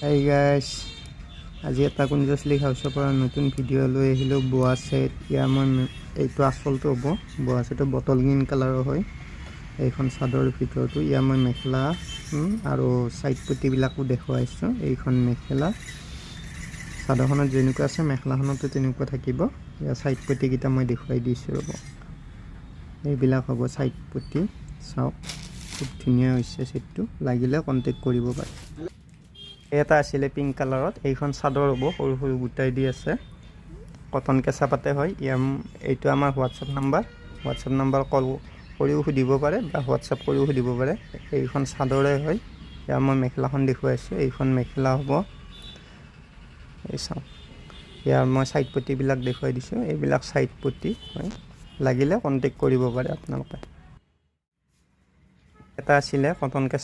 Hey guys, আজি এটা কুঞ্জশ্লিক হাউচৰ পৰা নতুন ভিডিঅ' লৈ আহিলোঁ বোৱা সেট। ইয়াৰ মই এইটো আচলটো হ'ব বোৱা সেটটো বটল গ্ৰীণ কালাৰৰ হয়। এইখন চাদৰ ভিতৰতো ইয়াৰ মই মেখেলা আৰু সাইড পটিবিলাকো দেখুৱাইছোঁ। এইখন মেখেলা চাদৰখনত যেনেকুৱা আছে মেখেলাখনতো তেনেকুৱা থাকিব। ইয়াৰ সাইড পটিকেইটা মই দেখুৱাই দিছোঁ ৰ'ব। এইবিলাক হ'ব সাইড পটি। চাওক খুব ধুনীয়া হৈছে সেটটো, লাগিলে কণ্টেক্ট কৰিব পাৰে। এটা আছিলে পিংক কালাৰত, এইখন চাদৰ হ'ব, সৰু সৰু গুটাই দি আছে, কটন কেঁচা পাতে হয়। এইটো আমাৰ হোৱাটছআপ নাম্বাৰ কল কৰিও সুধিব পাৰে বা হোৱাটছআপ কৰিও সুধিব পাৰে। এইখন চাদৰে হয়। ইয়াৰ মই মেখেলাখন দেখুৱাইছোঁ, এইখন মেখেলা হ'ব। এই চাওক, ইয়াৰ মই সাইড পটিবিলাক দেখুৱাই দিছোঁ। এইবিলাক সাইড পটি হয়, লাগিলে কণ্টেক্ট কৰিব পাৰে আপোনালোকে। এটা আছিলে কটন কেঁচা